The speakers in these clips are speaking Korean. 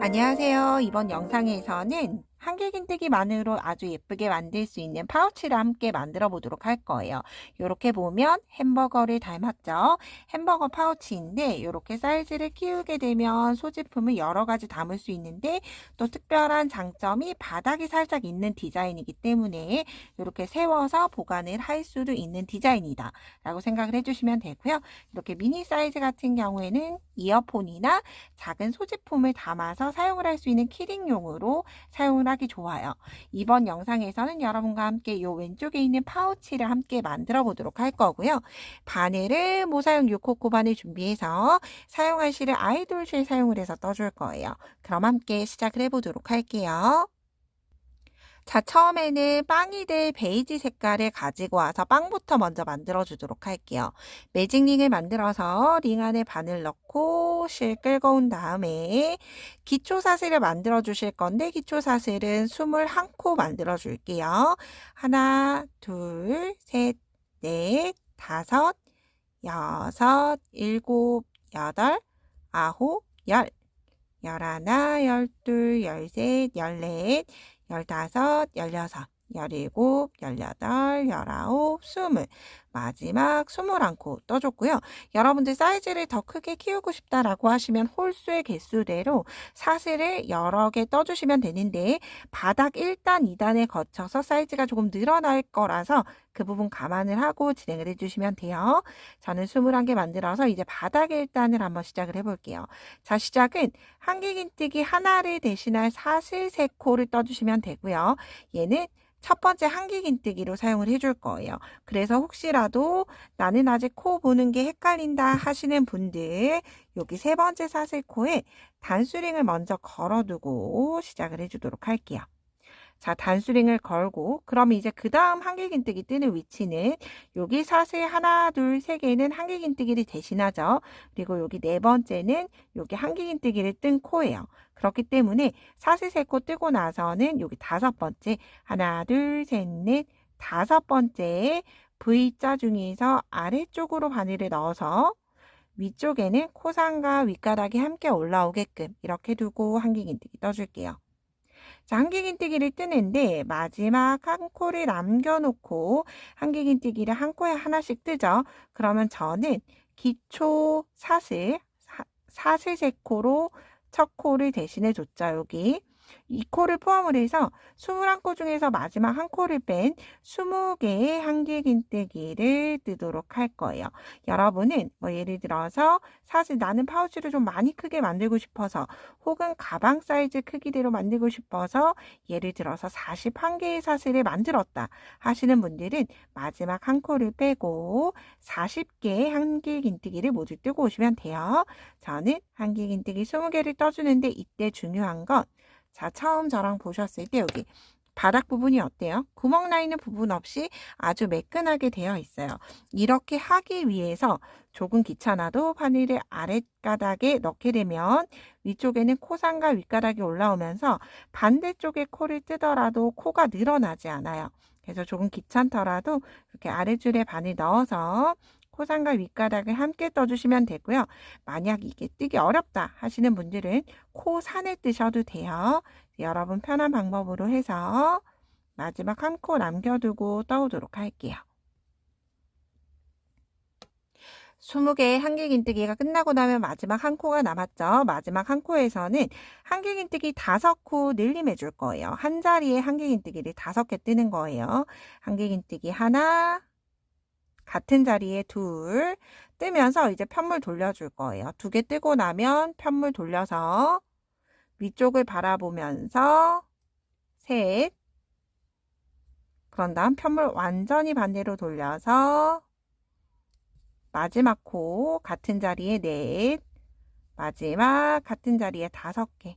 안녕하세요. 이번 영상에서는 한길긴뜨기만으로 아주 예쁘게 만들 수 있는 파우치를 함께 만들어 보도록 할 거예요. 이렇게 보면 햄버거를 닮았죠? 햄버거 파우치인데 이렇게 사이즈를 키우게 되면 소지품을 여러 가지 담을 수 있는데 또 특별한 장점이 바닥이 살짝 있는 디자인이기 때문에 이렇게 세워서 보관을 할 수도 있는 디자인이다 라고 생각을 해주시면 되고요. 이렇게 미니 사이즈 같은 경우에는 이어폰이나 작은 소지품을 담아서 사용을 할 수 있는 키링용으로 사용을 하기 좋아요. 이번 영상에서는 여러분과 함께 이 왼쪽에 있는 파우치를 함께 만들어 보도록 할 거고요. 바늘을 모사용 6호코 바늘 준비해서 사용할 실을 아이돌실 사용을 해서 떠줄 거예요. 그럼 함께 시작을 해보도록 할게요. 자, 처음에는 빵이 될 베이지 색깔을 가지고 와서 빵부터 먼저 만들어 주도록 할게요. 매직링을 만들어서 링 안에 바늘 넣고 실 끌고 온 다음에 기초사슬을 만들어 주실 건데 기초사슬은 21코 만들어 줄게요. 하나, 둘, 셋, 넷, 다섯, 여섯, 일곱, 여덟, 아홉, 열. 열하나, 열둘, 열셋, 열넷, 열다섯, 열여섯, 열일곱, 열여덟, 열아홉, 스물. 마지막 21코 떠줬고요. 여러분들 사이즈를 더 크게 키우고 싶다라고 하시면 홀수의 개수대로 사슬을 여러 개 떠주시면 되는데 바닥 1단, 2단에 거쳐서 사이즈가 조금 늘어날 거라서 그 부분 감안을 하고 진행을 해주시면 돼요. 저는 21개 만들어서 이제 바닥 1단을 한번 시작을 해볼게요. 자, 시작은 한길긴뜨기 하나를 대신할 사슬 3코를 떠주시면 되고요. 얘는 첫 번째 한길긴뜨기로 사용을 해줄 거예요. 그래서 혹시라도 나는 아직 코 보는 게 헷갈린다 하시는 분들 여기 세 번째 사슬코에 단수링을 먼저 걸어두고 시작을 해주도록 할게요. 자, 단수링을 걸고 그럼 이제 그 다음 한길긴뜨기 뜨는 위치는 여기 사슬 하나, 둘, 세 개는 한길긴뜨기를 대신하죠. 그리고 여기 네 번째는 여기 한길긴뜨기를 뜬 코예요. 그렇기 때문에 사슬 세 코 뜨고 나서는 여기 다섯 번째 하나, 둘, 셋, 넷, 다섯 번째 V자 중에서 아래쪽으로 바늘을 넣어서 위쪽에는 코상과 윗가닥이 함께 올라오게끔 이렇게 두고 한길긴뜨기 떠줄게요. 자, 한길긴뜨기를 뜨는데 마지막 한 코를 남겨놓고 한길긴뜨기를 한 코에 하나씩 뜨죠. 그러면 저는 기초 사슬 세 코로 첫 코를 대신해 줬죠. 여기 이 코를 포함을 해서 21코 중에서 마지막 한 코를 뺀 20개의 한길긴뜨기를 뜨도록 할 거예요. 여러분은 뭐 예를 들어서 사실 나는 파우치를 좀 많이 크게 만들고 싶어서 혹은 가방 사이즈 크기대로 만들고 싶어서 예를 들어서 41개의 사슬을 만들었다 하시는 분들은 마지막 한 코를 빼고 40개의 한길긴뜨기를 모두 뜨고 오시면 돼요. 저는 한길긴뜨기 20개를 떠주는데 이때 중요한 건 자, 처음 저랑 보셨을 때 여기 바닥 부분이 어때요? 구멍 나 있는 부분 없이 아주 매끈하게 되어 있어요. 이렇게 하기 위해서 조금 귀찮아도 바늘을 아랫가닥에 넣게 되면 위쪽에는 코상과 윗가닥이 올라오면서 반대쪽에 코를 뜨더라도 코가 늘어나지 않아요. 그래서 조금 귀찮더라도 이렇게 아랫줄에 바늘 넣어서 코상과 윗가닥을 함께 떠주시면 되고요. 만약 이게 뜨기 어렵다 하시는 분들은 코 산에 뜨셔도 돼요. 여러분 편한 방법으로 해서 마지막 한 코 남겨두고 떠오도록 할게요. 20개의 한길긴뜨기가 끝나고 나면 마지막 한 코가 남았죠. 마지막 한 코에서는 한길긴뜨기 5코 늘림해 줄 거예요. 한 자리에 한길긴뜨기를 5개 뜨는 거예요. 한길긴뜨기 하나, 같은 자리에 둘 뜨면서 이제 편물 돌려줄 거예요. 2개 뜨고 나면 편물 돌려서 위쪽을 바라보면서 셋, 그런 다음 편물 완전히 반대로 돌려서 마지막 코 같은 자리에 넷, 마지막 같은 자리에 5개.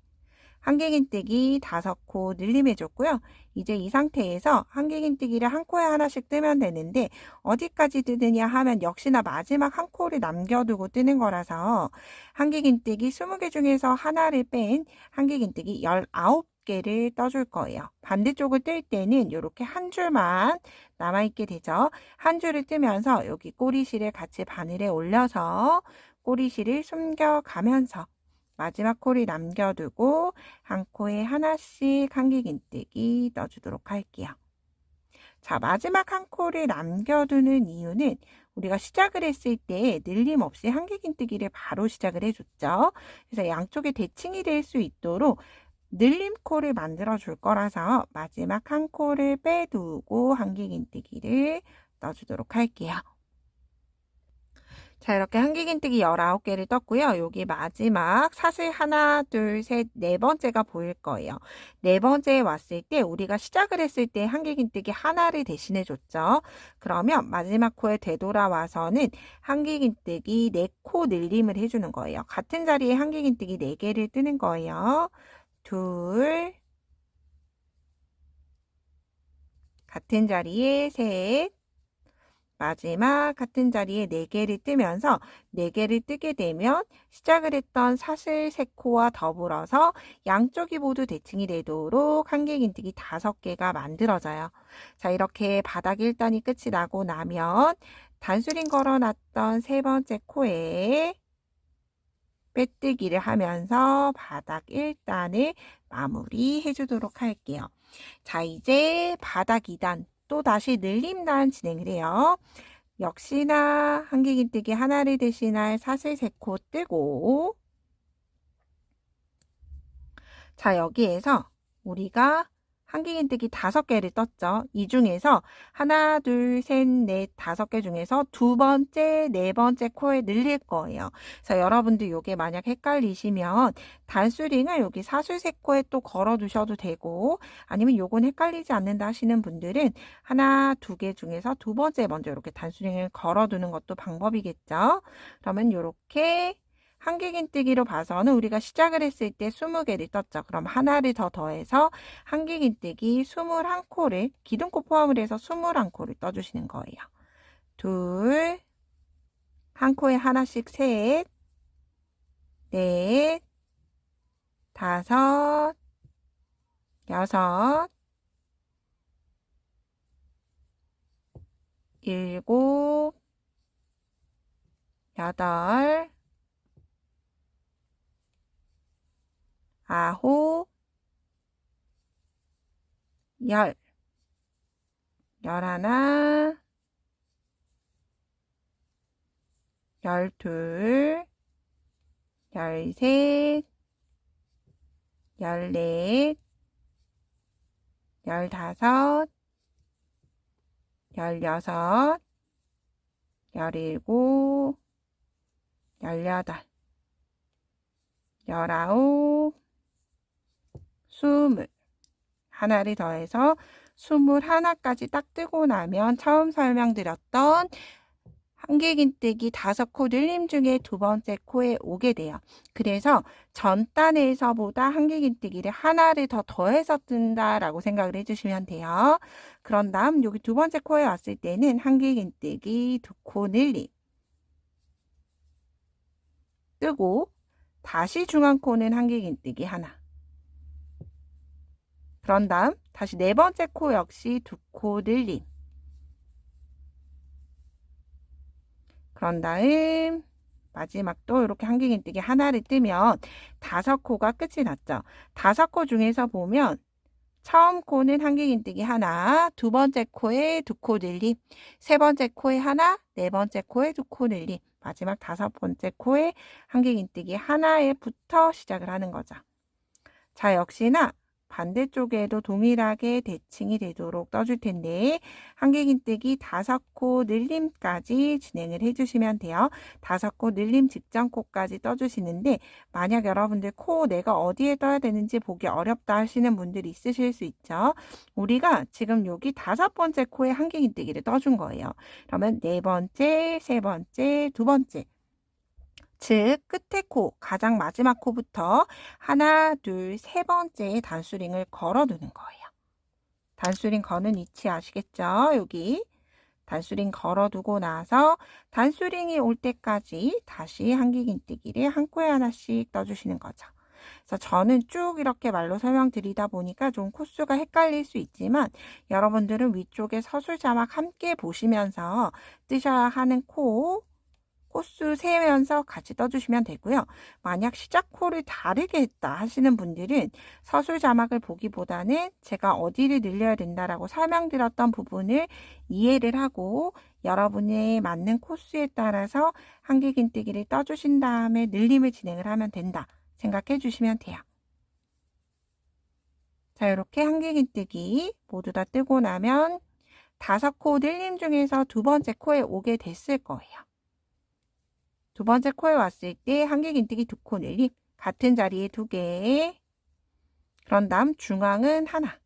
한길긴뜨기 5코 늘림해 줬고요. 이제 이 상태에서 한길긴뜨기를 한 코에 하나씩 뜨면 되는데 어디까지 뜨느냐 하면 역시나 마지막 한 코를 남겨두고 뜨는 거라서 한길긴뜨기 20개 중에서 하나를 뺀 한길긴뜨기 19개를 떠줄 거예요. 반대쪽을 뜰 때는 이렇게 한 줄만 남아있게 되죠. 한 줄을 뜨면서 여기 꼬리실을 같이 바늘에 올려서 꼬리실을 숨겨가면서 마지막 코를 남겨두고 한 코에 하나씩 한길긴뜨기 떠주도록 할게요. 자, 마지막 한 코를 남겨두는 이유는 우리가 시작을 했을 때 늘림 없이 한길긴뜨기를 바로 시작을 해줬죠. 그래서 양쪽에 대칭이 될 수 있도록 늘림 코를 만들어 줄 거라서 마지막 한 코를 빼두고 한길긴뜨기를 떠주도록 할게요. 자, 이렇게 한길긴뜨기 19개를 떴고요. 여기 마지막 사슬 하나, 둘, 셋, 네 번째가 보일 거예요. 네 번째에 왔을 때 우리가 시작을 했을 때 한길긴뜨기 하나를 대신해 줬죠. 그러면 마지막 코에 되돌아와서는 한길긴뜨기 4코 늘림을 해주는 거예요. 같은 자리에 한길긴뜨기 4개를 뜨는 거예요. 둘, 같은 자리에 셋, 마지막 같은 자리에 4개를 뜨면서 4개를 뜨게 되면 시작을 했던 사슬 3코와 더불어서 양쪽이 모두 대칭이 되도록 한길긴뜨기 5개가 만들어져요. 자, 이렇게 바닥 1단이 끝이 나고 나면 단수링 걸어놨던 세 번째 코에 빼뜨기를 하면서 바닥 1단을 마무리해 주도록 할게요. 자, 이제 바닥 2단 또 다시 늘림단 진행을 해요. 역시나 한길긴뜨기 하나를 대신할 사슬 3코 뜨고, 자, 여기에서 우리가 한길긴뜨기 5개를 떴죠. 이 중에서 하나, 둘, 셋, 넷, 5개 중에서 두 번째, 네 번째 코에 늘릴 거예요. 그래서 여러분들 요게 만약 헷갈리시면 단수링을 여기 사슬 3코에 또 걸어 두셔도 되고, 아니면 요건 헷갈리지 않는다 하시는 분들은 하나, 2개 중에서 두 번째 먼저 이렇게 단수링을 걸어 두는 것도 방법이겠죠. 그러면 요렇게 한길긴뜨기로 봐서는 우리가 시작을 했을 때 20개를 떴죠. 그럼 하나를 더 더해서 한길긴뜨기 21코를 기둥코 포함을 해서 21코를 떠주시는 거예요. 둘, 한 코에 하나씩 셋, 넷, 다섯, 여섯, 일곱, 여덟, 아홉, 열, 열하나, 열둘, 열셋, 열넷, 열다섯, 열여섯, 열일곱, 열여덟, 열아홉, 20 하나를 더해서 21까지 딱 뜨고 나면 처음 설명드렸던 한길긴뜨기 5코 늘림 중에 두 번째 코에 오게 돼요. 그래서 전 단에서보다 한길긴뜨기를 하나를 더 더해서 뜬다라고 생각을 해주시면 돼요. 그런 다음 여기 두 번째 코에 왔을 때는 한길긴뜨기 2코 늘림 뜨고 다시 중앙 코는 한길긴뜨기 하나. 그런 다음 다시 네 번째 코 역시 2코 늘림. 그런 다음 마지막도 이렇게 한길긴뜨기 하나를 뜨면 5코가 끝이 났죠. 5코 중에서 보면 처음 코는 한길긴뜨기 하나, 두 번째 코에 2코 늘림, 세 번째 코에 하나, 네 번째 코에 2코 늘림, 마지막 5번째 코에 한길긴뜨기 하나에부터 시작을 하는 거죠. 자, 역시나 반대쪽에도 동일하게 대칭이 되도록 떠줄 텐데 한길긴뜨기 5코 늘림까지 진행을 해주시면 돼요. 5코 늘림 직전 코까지 떠주시는데 만약 여러분들 코 내가 어디에 떠야 되는지 보기 어렵다 하시는 분들이 있으실 수 있죠. 우리가 지금 여기 5번째 코에 한길긴뜨기를 떠준 거예요. 그러면 네 번째, 세 번째, 두 번째 즉 끝에 코, 가장 마지막 코부터 하나, 둘, 세 번째 단수링을 걸어두는 거예요. 단수링 거는 위치 아시겠죠? 여기 단수링 걸어두고 나서 단수링이 올 때까지 다시 한길긴뜨기를 한 코에 하나씩 떠주시는 거죠. 그래서 저는 쭉 이렇게 말로 설명드리다 보니까 좀 코수가 헷갈릴 수 있지만 여러분들은 위쪽에 서술 자막 함께 보시면서 뜨셔야 하는 코수 세면서 같이 떠주시면 되고요. 만약 시작 코를 다르게 했다 하시는 분들은 서술 자막을 보기보다는 제가 어디를 늘려야 된다라고 설명드렸던 부분을 이해를 하고 여러분의 맞는 코수에 따라서 한길긴뜨기를 떠주신 다음에 늘림을 진행을 하면 된다 생각해 주시면 돼요. 자, 이렇게 한길긴뜨기 모두 다 뜨고 나면 5코 늘림 중에서 두 번째 코에 오게 됐을 거예요. 두 번째 코에 왔을 때 한길긴뜨기 2코 늘림, 같은 자리에 2개, 그런 다음 중앙은 하나,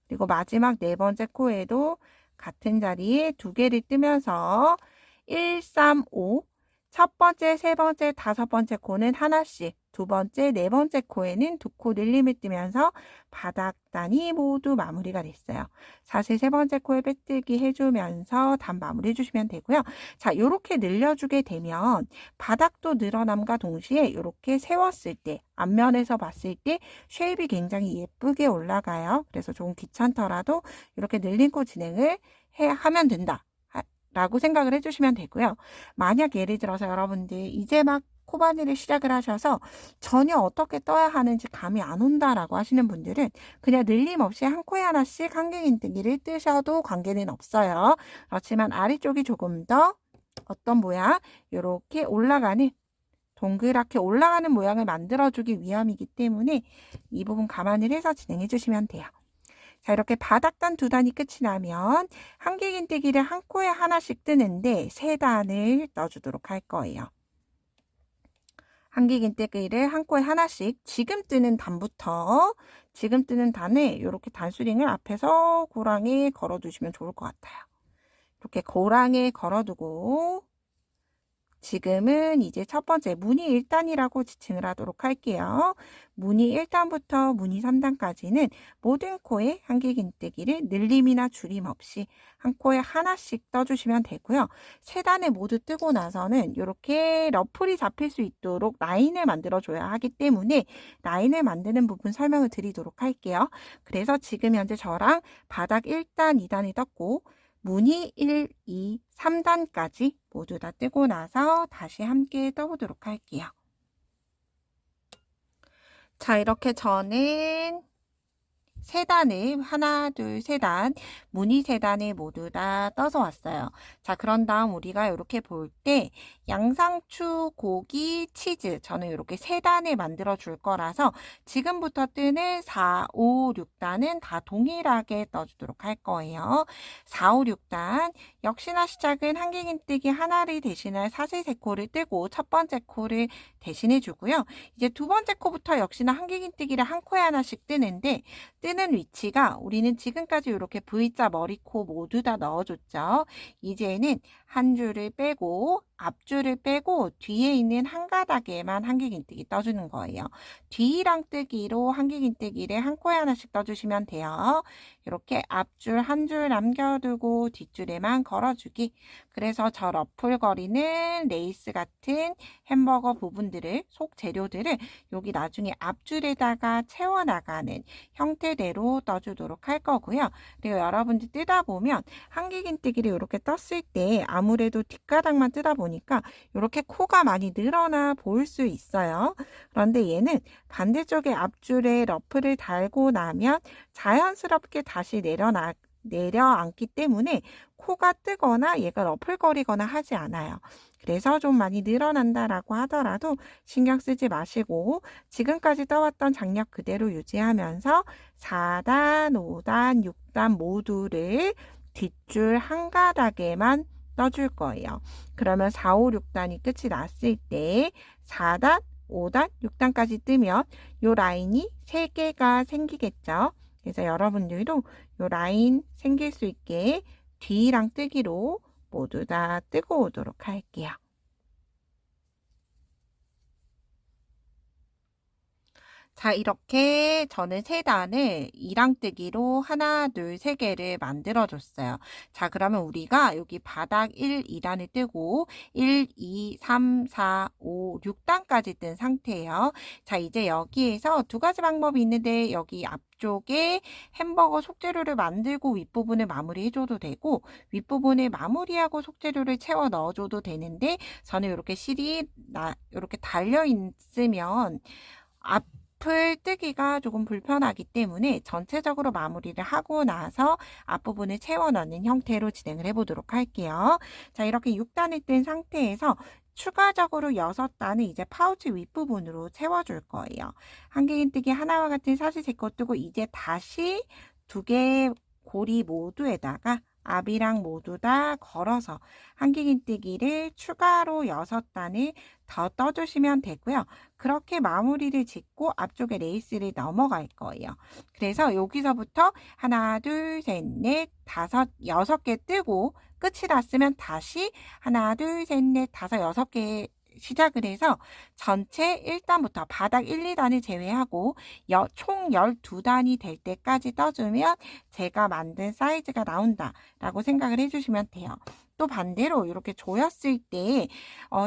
그리고 마지막 네 번째 코에도 같은 자리에 2개를 뜨면서 1, 3, 5, 첫 번째, 세 번째, 다섯 번째 코는 하나씩, 두 번째, 네 번째 코에는 2코 늘림을 뜨면서 바닥단이 모두 마무리가 됐어요. 사실 세 번째 코에 빼뜨기 해주면서 단 마무리 해주시면 되고요. 자, 이렇게 늘려주게 되면 바닥도 늘어남과 동시에 이렇게 세웠을 때, 앞면에서 봤을 때 쉐입이 굉장히 예쁘게 올라가요. 그래서 조금 귀찮더라도 이렇게 늘림코 진행을 하면 된다 라고 생각을 해주시면 되고요. 만약 예를 들어서 여러분들 이제 막 코바늘을 시작을 하셔서 전혀 어떻게 떠야 하는지 감이 안 온다라고 하시는 분들은 그냥 늘림 없이 한 코에 하나씩 한길긴뜨기를 뜨셔도 관계는 없어요. 그렇지만 아래쪽이 조금 더 어떤 모양? 이렇게 올라가는, 동그랗게 올라가는 모양을 만들어주기 위함이기 때문에 이 부분 감안을 해서 진행해 주시면 돼요. 자, 이렇게 바닥단 2단이 끝이 나면 한길긴뜨기를 한 코에 하나씩 뜨는데 3단을 떠주도록 할 거예요. 한길긴뜨기를 한 코에 하나씩 지금 뜨는 단부터, 지금 뜨는 단에 이렇게 단수링을 앞에서 고랑에 걸어두시면 좋을 것 같아요. 이렇게 고랑에 걸어두고 지금은 이제 첫 번째 무늬 1단이라고 지칭을 하도록 할게요. 무늬 1단부터 무늬 3단까지는 모든 코에 한길긴뜨기를 늘림이나 줄임 없이 한 코에 하나씩 떠주시면 되고요. 3단에 모두 뜨고 나서는 이렇게 러플이 잡힐 수 있도록 라인을 만들어줘야 하기 때문에 라인을 만드는 부분 설명을 드리도록 할게요. 그래서 지금 현재 저랑 바닥 1단, 2단이 떴고 무늬 1, 2, 3단까지 모두 다 뜨고 나서 다시 함께 떠보도록 할게요. 자, 이렇게 저는 3단을 하나, 둘, 3단, 무늬 3단을 모두 다 떠서 왔어요. 자, 그런 다음 우리가 이렇게 볼 때 양상추, 고기, 치즈, 저는 이렇게 3단을 만들어 줄 거라서 지금부터 뜨는 4, 5, 6단은 다 동일하게 떠주도록 할 거예요. 4, 5, 6단 역시나 시작은 한길긴뜨기 하나를 대신할 사슬 3코를 뜨고 첫 번째 코를 대신해 주고요. 이제 두 번째 코부터 역시나 한길긴뜨기를 한 코에 하나씩 뜨는데 뜨는 위치가 우리는 지금까지 이렇게 V자 머리코 모두 다 넣어줬죠. 이제는 한 줄을 빼고 앞줄을 빼고 뒤에 있는 한 가닥에만 한길긴뜨기 떠주는 거예요. 뒤랑 뜨기로 한길긴뜨기를 한 코에 하나씩 떠주시면 돼요. 이렇게 앞줄 한 줄 남겨두고 뒷줄에만 걸어주기. 그래서 저 러플거리는 레이스 같은 햄버거 부분들을, 속 재료들을 여기 나중에 앞줄에다가 채워나가는 형태대로 떠주도록 할 거고요. 그리고 여러분들 뜨다 보면 한길긴뜨기를 이렇게 떴을 때 아무래도 뒷가닥만 뜨다 보니까 이렇게 코가 많이 늘어나 보일 수 있어요. 그런데 얘는 반대쪽에 앞줄에 러플을 달고 나면 자연스럽게 다시 내려앉기 때문에 코가 뜨거나 얘가 러플거리거나 하지 않아요. 그래서 좀 많이 늘어난다라고 하더라도 신경 쓰지 마시고 지금까지 떠왔던 장력 그대로 유지하면서 4단, 5단, 6단 모두를 뒷줄 한 가닥에만 떠줄 거예요. 그러면 4, 5, 6단이 끝이 났을 때 4단, 5단, 6단까지 뜨면 이 라인이 3개가 생기겠죠. 그래서 여러분들도 이 라인 생길 수 있게 뒤랑 뜨기로 모두 다 뜨고 오도록 할게요. 자, 이렇게 저는 세 단을 이랑뜨기로 하나, 둘, 세 개를 만들어 줬어요. 자, 그러면 우리가 여기 바닥 1, 2단을 뜨고 1, 2, 3, 4, 5, 6단까지 뜬 상태예요. 자, 이제 여기에서 두 가지 방법이 있는데 여기 앞쪽에 햄버거 속재료를 만들고 윗부분을 마무리해줘도 되고 윗부분을 마무리하고 속재료를 채워 넣어줘도 되는데 저는 이렇게 실이 이렇게 달려 있으면 앞을 뜨기가 조금 불편하기 때문에 전체적으로 마무리를 하고 나서 앞부분을 채워 넣는 형태로 진행을 해보도록 할게요. 자, 이렇게 6단을 뜬 상태에서 추가적으로 6단을 이제 파우치 윗부분으로 채워줄 거예요. 한길긴뜨기 하나와 같은 사실 3거 뜨고 이제 다시 2개 고리 모두에다가 앞이랑 모두 다 걸어서 한길긴뜨기를 추가로 6단을 더 떠주시면 되고요. 그렇게 마무리를 짓고 앞쪽에 레이스를 넘어갈 거예요. 그래서 여기서부터 하나, 둘, 셋, 넷, 다섯, 6개 뜨고 끝이 났으면 다시 하나, 둘, 셋, 넷, 다섯, 6개 시작을 해서 전체 1단부터 바닥 1, 2단을 제외하고 총 12단이 될 때까지 떠주면 제가 만든 사이즈가 나온다라고 생각을 해주시면 돼요. 또 반대로 이렇게 조였을 때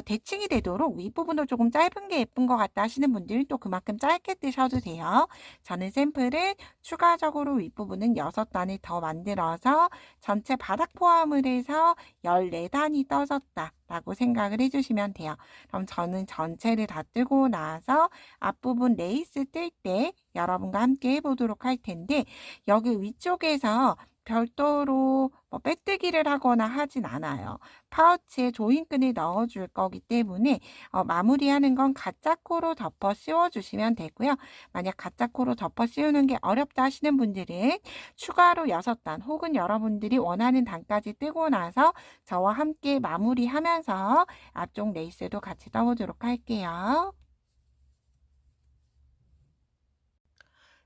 대칭이 되도록 윗부분도 조금 짧은 게 예쁜 것 같다 하시는 분들은 또 그만큼 짧게 뜨셔도 돼요. 저는 샘플은 추가적으로 윗부분은 6단을 더 만들어서 전체 바닥 포함을 해서 14단이 떠졌다 라고 생각을 해주시면 돼요. 그럼 저는 전체를 다 뜨고 나서 앞부분 레이스 뜰 때 여러분과 함께 해보도록 할 텐데 여기 위쪽에서 별도로 빼뜨기를 하거나 하진 않아요. 파우치에 조인끈을 넣어줄 거기 때문에 마무리하는 건 가짜코로 덮어 씌워주시면 되고요. 만약 가짜코로 덮어 씌우는 게 어렵다 하시는 분들은 추가로 6단 혹은 여러분들이 원하는 단까지 뜨고 나서 저와 함께 마무리하면서 앞쪽 레이스도 같이 떠보도록 할게요.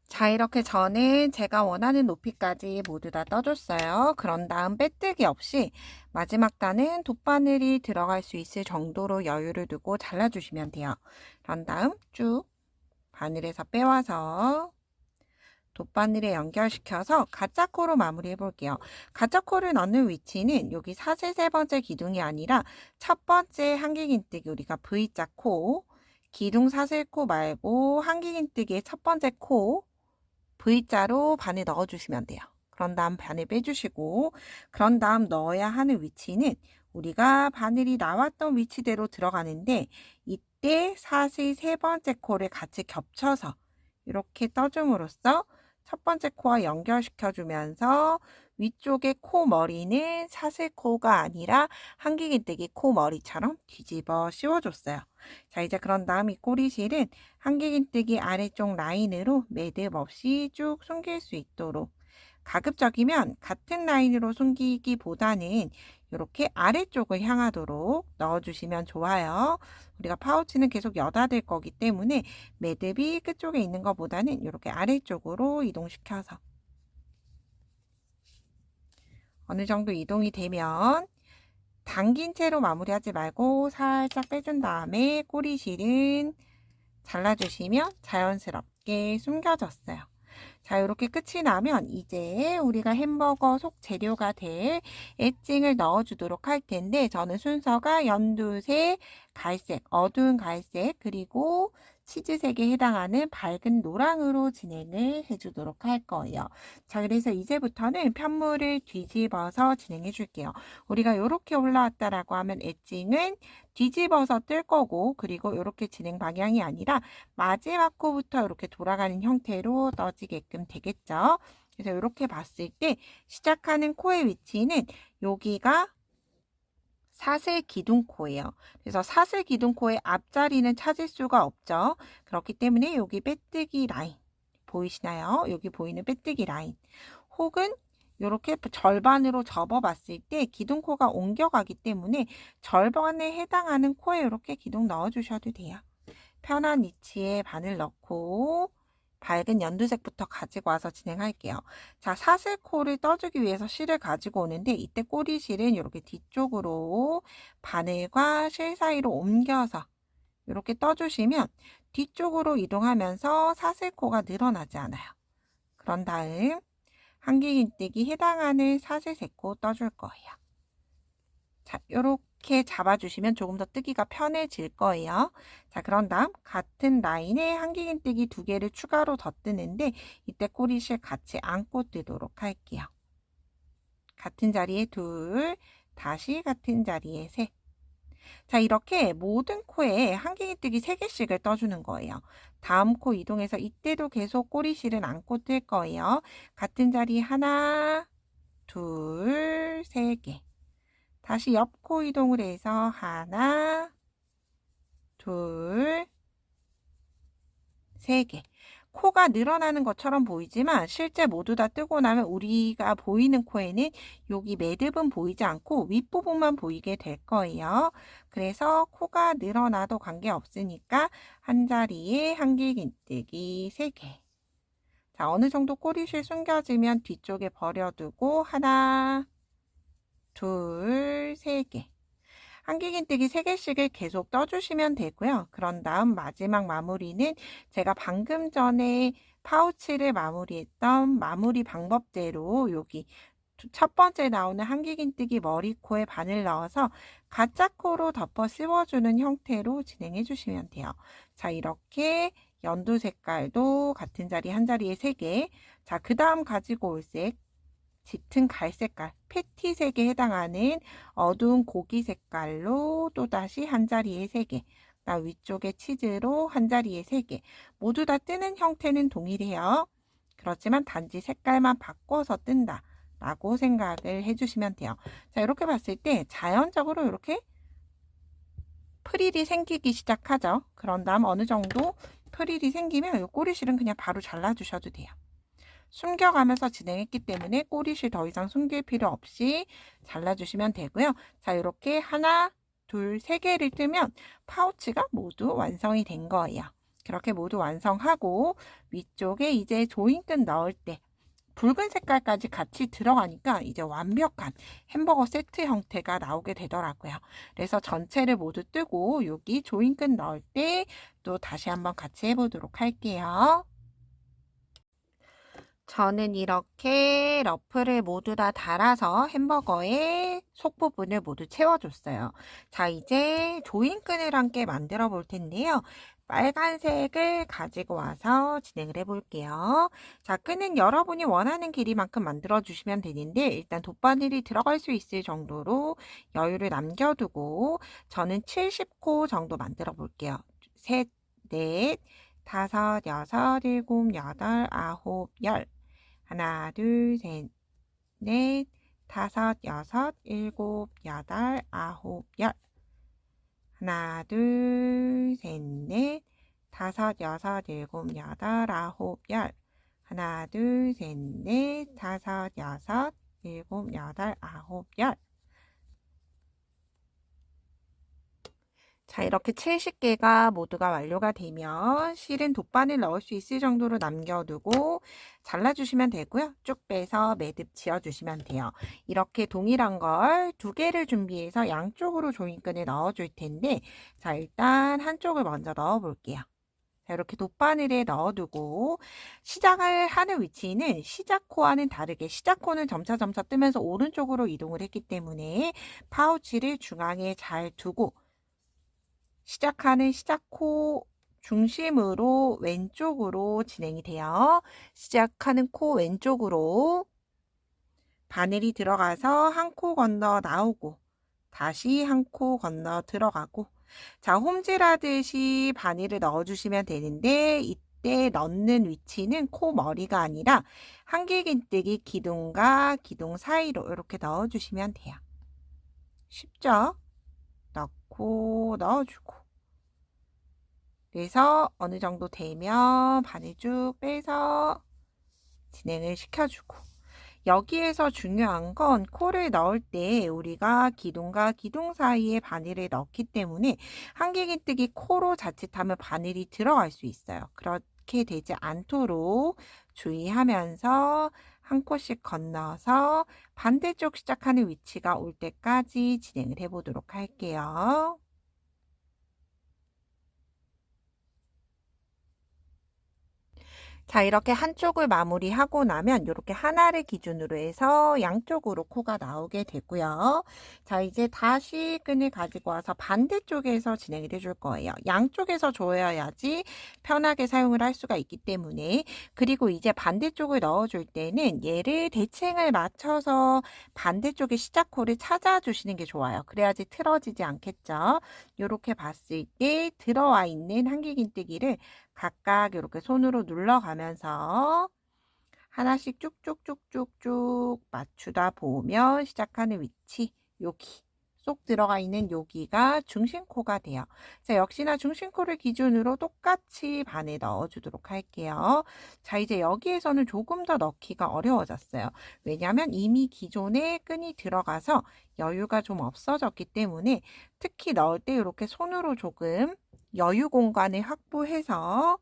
자, 이렇게 저는 제가 원하는 높이까지 모두 다 떠줬어요. 그런 다음 빼뜨기 없이 마지막 단은 돗바늘이 들어갈 수 있을 정도로 여유를 두고 잘라주시면 돼요. 그런 다음 쭉 바늘에서 빼와서 돗바늘에 연결시켜서 가짜코로 마무리해 볼게요. 가짜코를 넣는 위치는 여기 사슬 3번째 기둥이 아니라 첫 번째 한길긴뜨기 우리가 V자 코, 기둥 사슬코 말고 한길긴뜨기의 첫 번째 코 V자로 바늘 넣어주시면 돼요. 그런 다음 바늘 빼주시고 그런 다음 넣어야 하는 위치는 우리가 바늘이 나왔던 위치대로 들어가는데 이때 사슬 3번째 코를 같이 겹쳐서 이렇게 떠줌으로써 첫 번째 코와 연결시켜주면서 위쪽의 코 머리는 사슬코가 아니라 한길긴뜨기 코 머리처럼 뒤집어 씌워줬어요. 자, 이제 그런 다음 이 꼬리실은 한길긴뜨기 아래쪽 라인으로 매듭 없이 쭉 숨길 수 있도록 가급적이면 같은 라인으로 숨기기보다는 이렇게 아래쪽을 향하도록 넣어주시면 좋아요. 우리가 파우치는 계속 여닫을 거기 때문에 매듭이 끝쪽에 있는 것보다는 이렇게 아래쪽으로 이동시켜서 어느 정도 이동이 되면 당긴 채로 마무리하지 말고 살짝 빼준 다음에 꼬리실은 잘라주시면 자연스럽게 숨겨졌어요. 자, 이렇게 끝이 나면 이제 우리가 햄버거 속 재료가 될 엣징을 넣어주도록 할 텐데 저는 순서가 연두색, 갈색, 어두운 갈색 그리고 치즈색에 해당하는 밝은 노랑으로 진행을 해주도록 할 거예요. 자, 그래서 이제부터는 편물을 뒤집어서 진행해 줄게요. 우리가 이렇게 올라왔다라고 하면 엣징은 뒤집어서 뜰 거고 그리고 이렇게 진행 방향이 아니라 마지막 코부터 이렇게 돌아가는 형태로 떠지게끔 되겠죠. 그래서 이렇게 봤을 때 시작하는 코의 위치는 여기가 사슬 기둥코예요. 그래서 사슬 기둥코의 앞자리는 찾을 수가 없죠. 그렇기 때문에 여기 빼뜨기 라인 보이시나요? 여기 보이는 빼뜨기 라인 혹은 이렇게 절반으로 접어봤을 때 기둥코가 옮겨가기 때문에 절반에 해당하는 코에 이렇게 기둥 넣어주셔도 돼요. 편한 위치에 바늘 넣고 밝은 연두색부터 가지고 와서 진행할게요. 자, 사슬코를 떠주기 위해서 실을 가지고 오는데 이때 꼬리실은 이렇게 뒤쪽으로 바늘과 실 사이로 옮겨서 이렇게 떠주시면 뒤쪽으로 이동하면서 사슬코가 늘어나지 않아요. 그런 다음 한길긴뜨기 해당하는 사슬 3코 떠줄 거예요. 자, 이렇게 잡아주시면 조금 더 뜨기가 편해질 거예요. 자, 그런 다음 같은 라인에 한길긴뜨기 2개를 추가로 더 뜨는데 이때 꼬리실 같이 안고 뜨도록 할게요. 같은 자리에 2, 다시 같은 자리에 3. 자, 이렇게 모든 코에 한길긴뜨기 3개씩을 떠주는 거예요. 다음 코 이동해서 이때도 계속 꼬리실은 안고 뜰 거예요. 같은 자리 하나, 둘, 3개. 다시 옆 코 이동을 해서 하나, 둘, 3개. 코가 늘어나는 것처럼 보이지만 실제 모두 다 뜨고 나면 우리가 보이는 코에는 여기 매듭은 보이지 않고 윗부분만 보이게 될 거예요. 그래서 코가 늘어나도 관계없으니까 한 자리에 한길긴뜨기 3개. 자, 어느 정도 꼬리실 숨겨지면 뒤쪽에 버려두고 하나, 둘, 3개. 한길긴뜨기 3개씩을 계속 떠주시면 되고요. 그런 다음 마지막 마무리는 제가 방금 전에 파우치를 마무리했던 마무리 방법대로 여기 첫 번째 나오는 한길긴뜨기 머리코에 바늘 넣어서 가짜코로 덮어 씌워주는 형태로 진행해 주시면 돼요. 자, 이렇게 연두 색깔도 같은 자리 한 자리에 3개. 자, 그 다음 가지고 올 색 짙은 갈색깔, 패티색에 해당하는 어두운 고기 색깔로 또다시 한 자리에 3개, 그다음 위쪽에 치즈로 한 자리에 3개. 모두 다 뜨는 형태는 동일해요. 그렇지만 단지 색깔만 바꿔서 뜬다 라고 생각을 해주시면 돼요. 자, 이렇게 봤을 때 자연적으로 이렇게 프릴이 생기기 시작하죠. 그런 다음 어느 정도 프릴이 생기면 이 꼬리실은 그냥 바로 잘라주셔도 돼요. 숨겨가면서 진행했기 때문에 꼬리실 더 이상 숨길 필요 없이 잘라주시면 되고요. 자, 이렇게 하나, 둘, 3개를 뜨면 파우치가 모두 완성이 된 거예요. 그렇게 모두 완성하고 위쪽에 이제 조인끝 넣을 때 붉은 색깔까지 같이 들어가니까 이제 완벽한 햄버거 세트 형태가 나오게 되더라고요. 그래서 전체를 모두 뜨고 여기 조인끝 넣을 때 또 다시 한번 같이 해보도록 할게요. 저는 이렇게 러프를 모두 다 달아서 햄버거의 속 부분을 모두 채워줬어요. 자, 이제 조인끈을 함께 만들어 볼 텐데요. 빨간색을 가지고 와서 진행을 해 볼게요. 자, 끈은 여러분이 원하는 길이만큼 만들어 주시면 되는데 일단 돗바늘이 들어갈 수 있을 정도로 여유를 남겨두고 저는 70코 정도 만들어 볼게요. 셋, 넷, 다섯, 여섯, 일곱, 여덟, 아홉, 열. 하나, 둘, 셋, 넷, 다섯, 여섯, 일곱, 여덟, 아홉, 열. 하나, 둘, 셋, 넷, 다섯, 여섯, 일곱, 여덟, 아홉, 열. 하나, 둘, 셋, 넷, 다섯, 여섯, 일곱, 여덟, 아홉, 열. 자, 이렇게 70개가 모두가 완료가 되면 실은 돗바늘 넣을 수 있을 정도로 남겨두고 잘라주시면 되고요. 쭉 빼서 매듭 지어주시면 돼요. 이렇게 동일한 걸 2개를 준비해서 양쪽으로 조인끈을 넣어줄 텐데 자, 일단 한쪽을 먼저 넣어볼게요. 자, 이렇게 돗바늘에 넣어두고 시작을 하는 위치는 시작코와는 다르게 시작코는 점차 뜨면서 오른쪽으로 이동을 했기 때문에 파우치를 중앙에 잘 두고 시작하는 시작코 중심으로 왼쪽으로 진행이 돼요. 시작하는 코 왼쪽으로 바늘이 들어가서 한 코 건너 나오고 다시 한 코 건너 들어가고 자, 홈질하듯이 바늘을 넣어주시면 되는데 이때 넣는 위치는 코 머리가 아니라 한길긴뜨기 기둥과 기둥 사이로 이렇게 넣어주시면 돼요. 쉽죠? 넣고 넣어주고 그래서 어느 정도 되면 바늘 쭉 빼서 진행을 시켜주고 여기에서 중요한 건 코를 넣을 때 우리가 기둥과 기둥 사이에 바늘을 넣기 때문에 한길긴뜨기 코로 자칫하면 바늘이 들어갈 수 있어요. 그렇게 되지 않도록 주의하면서 한 코씩 건너서 반대쪽 시작하는 위치가 올 때까지 진행을 해보도록 할게요. 자, 이렇게 한쪽을 마무리하고 나면 이렇게 하나를 기준으로 해서 양쪽으로 코가 나오게 되고요. 자, 이제 다시 끈을 가지고 와서 반대쪽에서 진행을 해줄 거예요. 양쪽에서 조여야지 편하게 사용을 할 수가 있기 때문에. 그리고 이제 반대쪽을 넣어줄 때는 얘를 대칭을 맞춰서 반대쪽의 시작코를 찾아주시는 게 좋아요. 그래야지 틀어지지 않겠죠. 이렇게 봤을 때 들어와 있는 한길긴뜨기를 각각 이렇게 손으로 눌러가면서 하나씩 쭉쭉쭉쭉쭉 맞추다 보면 시작하는 위치, 여기 쏙 들어가 있는 여기가 중심코가 돼요. 자, 역시나 중심코를 기준으로 똑같이 반에 넣어주도록 할게요. 자, 이제 여기에서는 조금 더 넣기가 어려워졌어요. 왜냐하면 이미 기존에 끈이 들어가서 여유가 좀 없어졌기 때문에 특히 넣을 때 이렇게 손으로 조금 여유 공간을 확보해서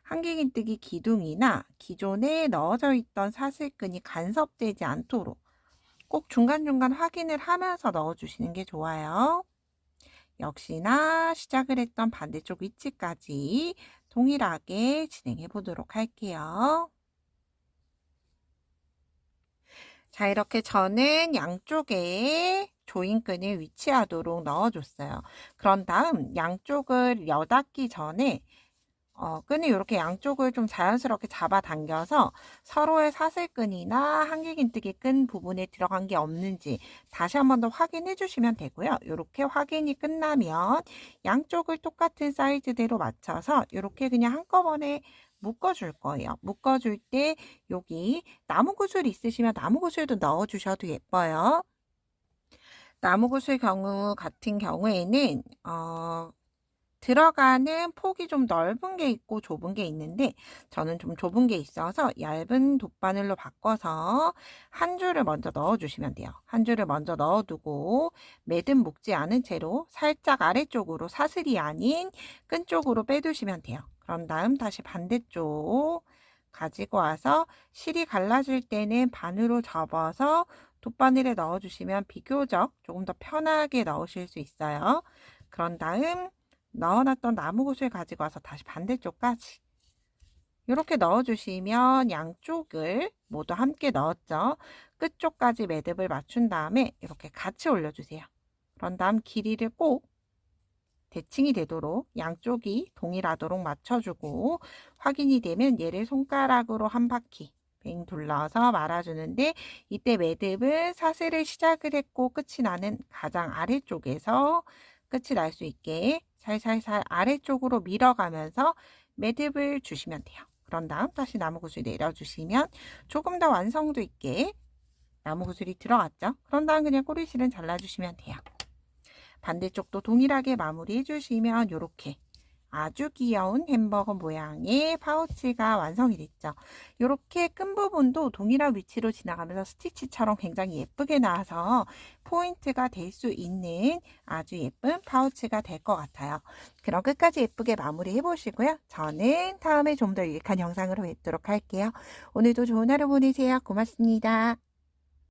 한길긴뜨기 기둥이나 기존에 넣어져 있던 사슬끈이 간섭되지 않도록 꼭 중간중간 확인을 하면서 넣어주시는 게 좋아요. 역시나 시작을 했던 반대쪽 위치까지 동일하게 진행해 보도록 할게요. 자, 이렇게 저는 양쪽에 조인끈을 위치하도록 넣어줬어요. 그런 다음 양쪽을 여닫기 전에 끈을 이렇게 양쪽을 좀 자연스럽게 잡아당겨서 서로의 사슬끈이나 한길긴뜨기 끈 부분에 들어간 게 없는지 다시 한 번 더 확인해 주시면 되고요. 이렇게 확인이 끝나면 양쪽을 똑같은 사이즈대로 맞춰서 이렇게 그냥 한꺼번에 묶어줄 거예요. 묶어줄 때 여기 나무구슬 있으시면 나무구슬도 넣어주셔도 예뻐요. 나무구슬 경우 같은 경우에는 들어가는 폭이 좀 넓은 게 있고 좁은 게 있는데 저는 좀 좁은 게 있어서 얇은 돗바늘로 바꿔서 한 줄을 먼저 넣어 주시면 돼요. 한 줄을 먼저 넣어 두고 매듭 묶지 않은 채로 살짝 아래쪽으로 사슬이 아닌 끈 쪽으로 빼두시면 돼요. 그런 다음 다시 반대쪽 가지고 와서 실이 갈라질 때는 반으로 접어서 돗바늘에 넣어 주시면 비교적 조금 더 편하게 넣으실 수 있어요. 그런 다음 넣어놨던 나무구슬 가지고 와서 다시 반대쪽까지 이렇게 넣어주시면 양쪽을 모두 함께 넣었죠. 끝쪽까지 매듭을 맞춘 다음에 이렇게 같이 올려주세요. 그런 다음 길이를 꼭 대칭이 되도록 양쪽이 동일하도록 맞춰주고 확인이 되면 얘를 손가락으로 한 바퀴 뱅 둘러서 말아주는데 이때 매듭은 사슬을 시작을 했고 끝이 나는 가장 아래쪽에서 끝이 날 수 있게 살살살 아래쪽으로 밀어가면서 매듭을 주시면 돼요. 그런 다음 다시 나무구슬 내려주시면 조금 더 완성도 있게 나무구슬이 들어갔죠. 그런 다음 그냥 꼬리실은 잘라주시면 돼요. 반대쪽도 동일하게 마무리해 주시면 이렇게 아주 귀여운 햄버거 모양의 파우치가 완성이 됐죠. 이렇게 끈 부분도 동일한 위치로 지나가면서 스티치처럼 굉장히 예쁘게 나와서 포인트가 될 수 있는 아주 예쁜 파우치가 될 것 같아요. 그럼 끝까지 예쁘게 마무리 해보시고요. 저는 다음에 좀 더 유익한 영상으로 뵙도록 할게요. 오늘도 좋은 하루 보내세요. 고맙습니다.